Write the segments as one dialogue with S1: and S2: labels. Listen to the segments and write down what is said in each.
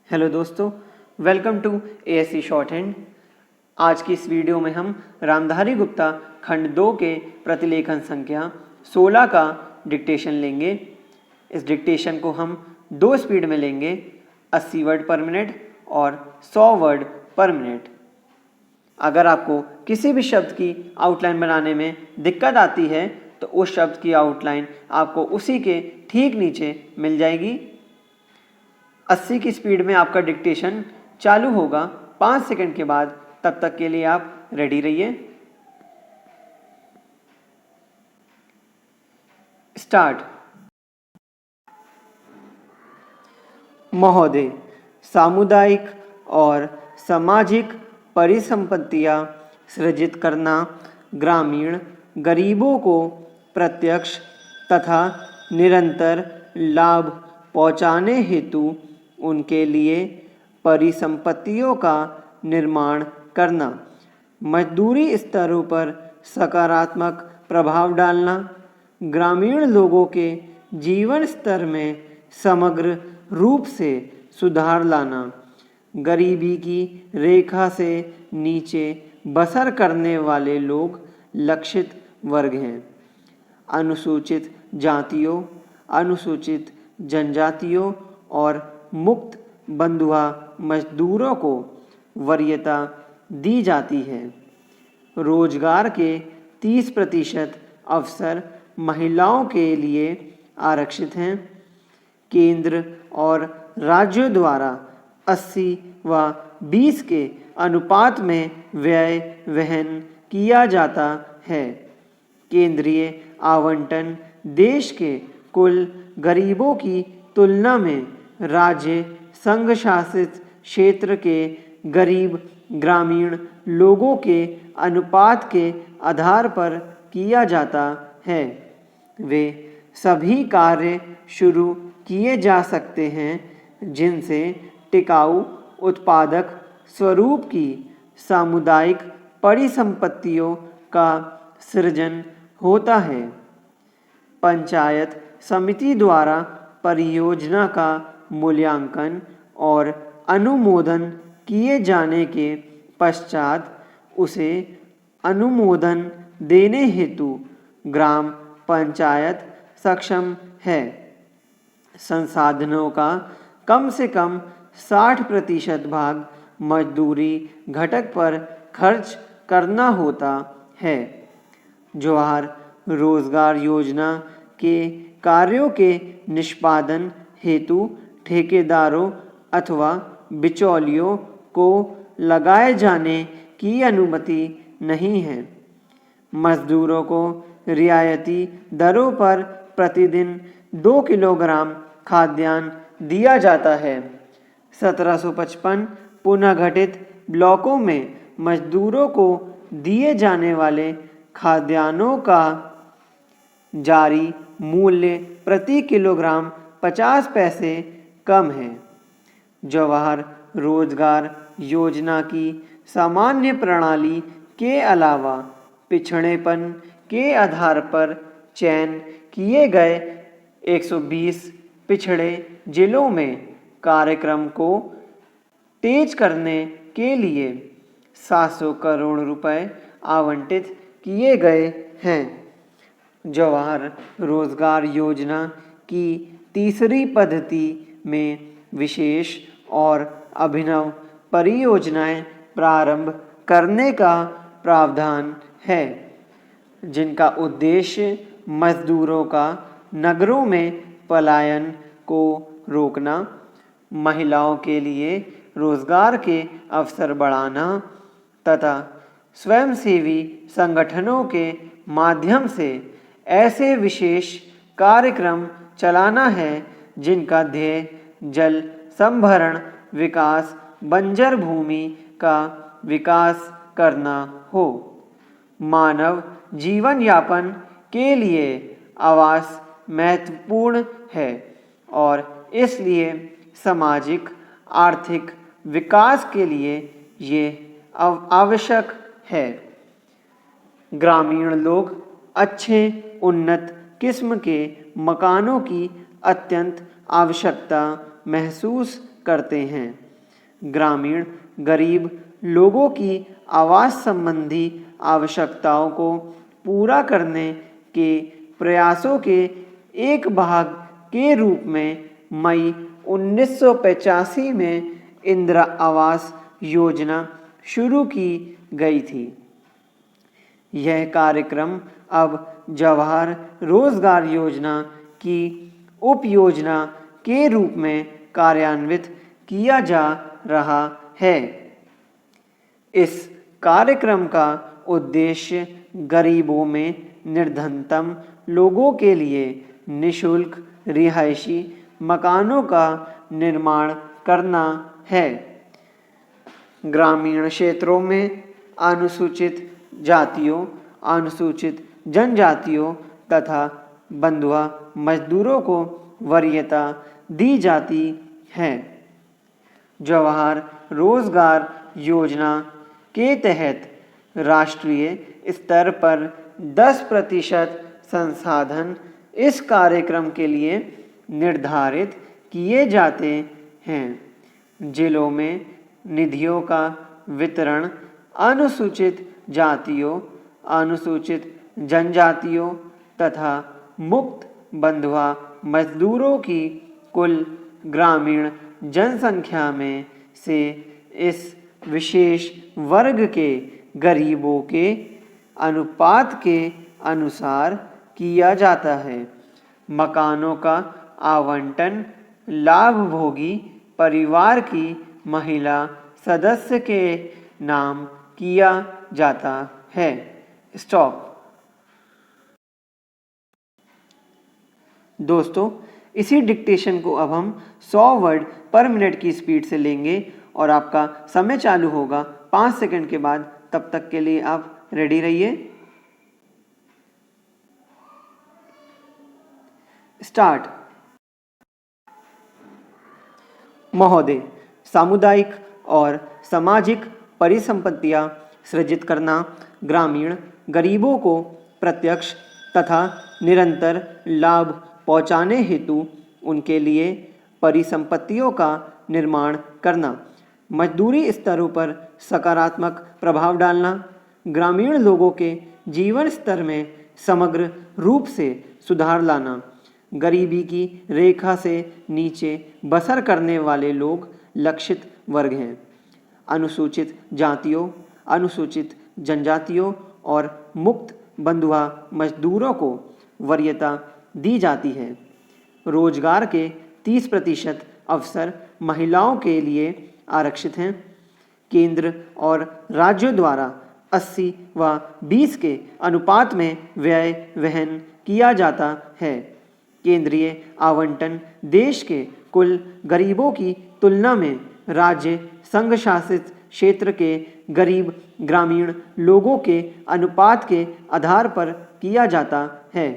S1: Hello दोस्तों, welcome to ASC shorthand. आज की इस वीडियो में हम रामधारी गुप्ता खंड 2 के प्रतिलेखन संख्या 16 का डिक्टेशन लेंगे। इस डिक्टेशन को हम 2 स्पीड में लेंगे, 80 वर्ड पर मिनट और 100 वर्ड पर मिनट। अगर आपको किसी भी शब्द की आउटलाइन बनाने में दिक्कत आती है तो उस शब्द की आउटलाइन आपको उसी के ठीक नीचे मिल जाएगी। 80 की स्पीड में आपका डिक्टेशन चालू होगा 5 सेकंड के बाद। तब तक के लिए आप रेडी रहिए। स्टार्ट। महोदय, सामुदायिक और सामाजिक परिसंपत्तियां सृजित करना ग्रामीण गरीबों को प्रत्यक्ष तथा निरंतर लाभ पहुंचाने हेतु उनके लिए परिसंपत्तियों का निर्माण करना, मजदूरी स्तरों पर सकारात्मक प्रभाव डालना, ग्रामीण लोगों के जीवन स्तर में समग्र रूप से सुधार लाना, गरीबी की रेखा से नीचे बसर करने वाले लोग लक्षित वर्ग हैं। अनुसूचित जातियों, अनुसूचित जनजातियों और मुक्त बंधुआ मजदूरों को वरीयता दी जाती है। रोजगार के 30% अवसर महिलाओं के लिए आरक्षित हैं। केंद्र और राज्यों द्वारा 80 व 20 के अनुपात में व्यय वहन किया जाता है। केंद्रीय आवंटन देश के कुल गरीबों की तुलना में राज्य संघ शासित क्षेत्र के गरीब ग्रामीण लोगों के अनुपात के आधार पर किया जाता है। वे सभी कार्य शुरू किए जा सकते हैं जिनसे टिकाऊ उत्पादक स्वरूप की सामुदायिक परिसंपत्तियों का सृजन होता है। पंचायत समिति द्वारा परियोजना का मूल्यांकन और अनुमोदन किए जाने के पश्चात उसे अनुमोदन देने हेतु ग्राम पंचायत सक्षम है। संसाधनों का कम से कम 60% भाग मजदूरी घटक पर खर्च करना होता है। जवाहर रोजगार योजना के कार्यों के निष्पादन हेतु ठेकेदारों अथवा बिचौलियों को लगाए जाने की अनुमति नहीं है। मजदूरों को रियायती दरों पर प्रतिदिन 2 किलोग्राम खाद्यान्न दिया जाता है। 1755 पुनः गठित ब्लॉकों में मजदूरों को दिए जाने वाले खाद्यान्नों का जारी मूल्य प्रति किलोग्राम 50 पैसे कम है। जवाहर रोजगार योजना की सामान्य प्रणाली के अलावा पिछड़ेपन के आधार पर चयन किए गए 120 पिछड़े जिलों में कार्यक्रम को तेज करने के लिए 700 करोड़ रुपए आवंटित किए गए हैं। जवाहर रोजगार योजना की तीसरी पद्धति में विशेष और अभिनव परियोजनाएं प्रारंभ करने का प्रावधान है, जिनका उद्देश्य मजदूरों का नगरों में पलायन को रोकना, महिलाओं के लिए रोजगार के अवसर बढ़ाना तथा स्वयंसेवी संगठनों के माध्यम से ऐसे विशेष कार्यक्रम चलाना है जिनका ध्येय जल संभरण विकास, बंजर भूमि का विकास करना हो। मानव जीवन यापन के लिए आवास महत्वपूर्ण है और इसलिए सामाजिक आर्थिक विकास के लिए ये आवश्यक है। ग्रामीण लोग अच्छे उन्नत किस्म के मकानों की अत्यंत आवश्यकता महसूस करते हैं। ग्रामीण गरीब लोगों की आवास संबंधी आवश्यकताओं को पूरा करने के प्रयासों के एक भाग के रूप में मई 1985 में इंदिरा आवास योजना शुरू की गई थी। यह कार्यक्रम अब जवाहर रोजगार योजना की उपयोजना के रूप में कार्यान्वित किया जा रहा है। इस कार्यक्रम का उद्देश्य गरीबों में निर्धनतम लोगों के लिए निःशुल्क रिहायशी मकानों का निर्माण करना है। ग्रामीण क्षेत्रों में अनुसूचित जातियों, अनुसूचित जनजातियों तथा बंधुआ मजदूरों को वरीयता दी जाती है। जवाहर रोजगार योजना के तहत राष्ट्रीय स्तर पर 10% संसाधन इस कार्यक्रम के लिए निर्धारित किए जाते हैं। जिलों में निधियों का वितरण अनुसूचित जातियों, अनुसूचित जनजातियों तथा मुक्त बंधुआ मजदूरों की कुल ग्रामीण जनसंख्या में से इस विशेष वर्ग के गरीबों के अनुपात के अनुसार किया जाता है। मकानों का आवंटन लाभभोगी परिवार की महिला सदस्य के नाम किया जाता है। स्टॉप। दोस्तों, इसी डिक्टेशन को अब हम 100 वर्ड पर मिनट की स्पीड से लेंगे और आपका समय चालू होगा 5 सेकंड के बाद। तब तक के लिए आप रेडी रहिए। स्टार्ट। महोदय, सामुदायिक और सामाजिक परिसंपत्तियां सृजित करना ग्रामीण गरीबों को प्रत्यक्ष तथा निरंतर लाभ पहुंचाने हेतु उनके लिए परिसंपत्तियों का निर्माण करना, मजदूरी स्तरों पर सकारात्मक प्रभाव डालना, ग्रामीण लोगों के जीवन स्तर में समग्र रूप से सुधार लाना, गरीबी की रेखा से नीचे बसर करने वाले लोग लक्षित वर्ग हैं। अनुसूचित जातियों, अनुसूचित जनजातियों और मुक्त बंधुआ मजदूरों को वरीयता दी जाती है। रोजगार के 30% अवसर महिलाओं के लिए आरक्षित हैं। केंद्र और राज्यों द्वारा 80 व 20 के अनुपात में व्यय वहन किया जाता है। केंद्रीय आवंटन देश के कुल गरीबों की तुलना में राज्य संघ शासित क्षेत्र के गरीब ग्रामीण लोगों के अनुपात के आधार पर किया जाता है।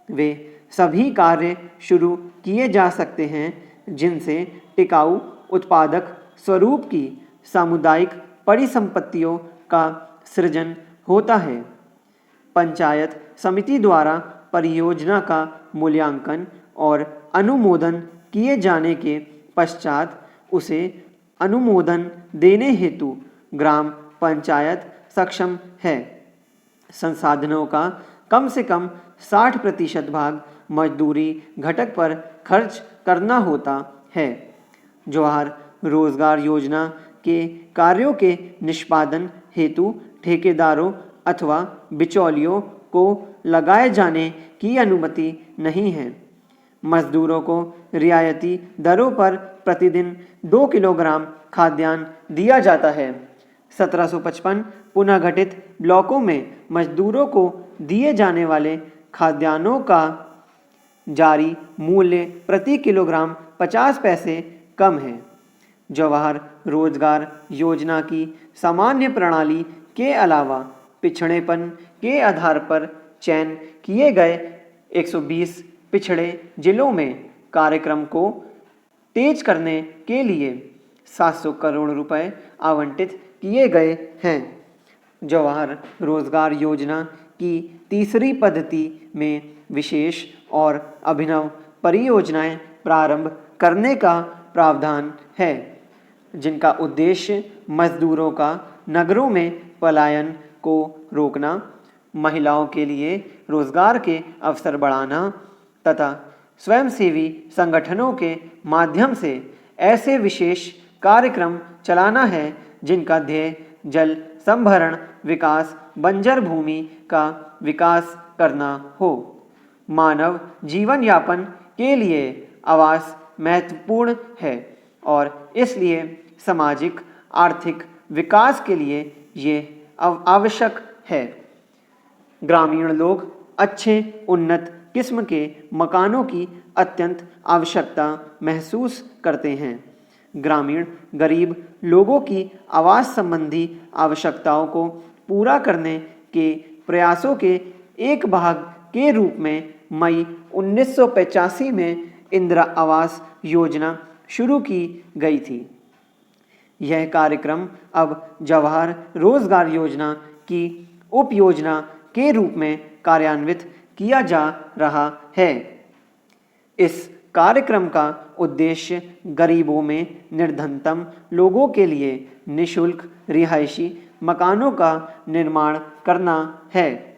S1: वे सभी कार्य शुरू किए जा सकते हैं जिनसे टिकाऊ उत्पादक स्वरूप की सामुदायिक परिसंपत्तियों का सृजन होता है। पंचायत समिति द्वारा परियोजना का मूल्यांकन और अनुमोदन किए जाने के पश्चात उसे अनुमोदन देने हेतु ग्राम पंचायत सक्षम है। संसाधनों का कम से कम 60% भाग मजदूरी घटक पर खर्च करना होता है। जवाहर रोजगार योजना के कार्यों के निष्पादन हेतु ठेकेदारों अथवा बिचौलियों को लगाए जाने की अनुमति नहीं है। मजदूरों को रियायती दरों पर प्रतिदिन 2 किलोग्राम खाद्यान्न दिया जाता है। 1755 पुनः गठित ब्लॉकों में मजदूरों को दिए जाने वाले खाद्यान्नों का जारी मूल्य प्रति किलोग्राम 50 पैसे कम है। जवाहर रोजगार योजना की सामान्य प्रणाली के अलावा पिछड़ेपन के आधार पर चयन किए गए 120 पिछड़े जिलों में कार्यक्रम को तेज करने के लिए 700 करोड़ रुपए आवंटित किए गए हैं। जवाहर रोजगार योजना की तीसरी पद्धति में विशेष और अभिनव परियोजनाएं प्रारंभ करने का प्रावधान है, जिनका उद्देश्य मजदूरों का नगरों में पलायन को रोकना, महिलाओं के लिए रोजगार के अवसर बढ़ाना तथा स्वयंसेवी संगठनों के माध्यम से ऐसे विशेष कार्यक्रम चलाना है जिनका ध्येय जल संभरण विकास, बंजर भूमि का विकास करना हो। मानव जीवन यापन के लिए आवास महत्वपूर्ण है और इसलिए सामाजिक आर्थिक विकास के लिए ये आवश्यक है। ग्रामीण लोग अच्छे उन्नत किस्म के मकानों की अत्यंत आवश्यकता महसूस करते हैं। ग्रामीण गरीब लोगों की आवास संबंधी आवश्यकताओं को पूरा करने के प्रयासों के एक भाग के रूप में मई 1985 में इंदिरा आवास योजना शुरू की गई थी। यह कार्यक्रम अब जवाहर रोजगार योजना की उपयोजना के रूप में कार्यान्वित किया जा रहा है। इस कार्यक्रम का उद्देश्य गरीबों में निर्धनतम लोगों के लिए निःशुल्क रिहायशी मकानों का निर्माण करना है।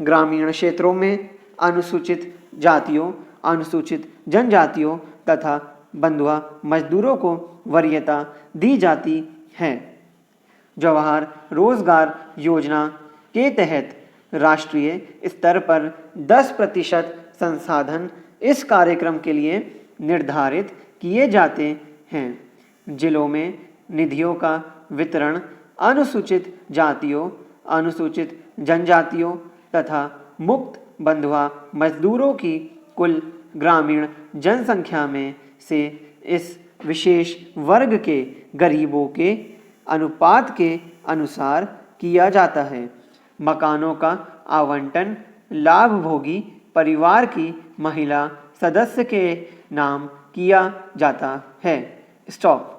S1: ग्रामीण क्षेत्रों में अनुसूचित जातियों, अनुसूचित जनजातियों तथा बंधुआ मजदूरों को वरीयता दी जाती है। जवाहर रोजगार योजना के तहत राष्ट्रीय स्तर पर 10% संसाधन इस कार्यक्रम के लिए निर्धारित किए जाते हैं। जिलों में निधियों का वितरण अनुसूचित जातियों, अनुसूचित जनजातियों तथा मुक्त बंधुआ मजदूरों की कुल ग्रामीण जनसंख्या में से इस विशेष वर्ग के गरीबों के अनुपात के अनुसार किया जाता है। मकानों का आवंटन लाभभोगी परिवार की महिला सदस्य के नाम किया जाता है। स्टॉप।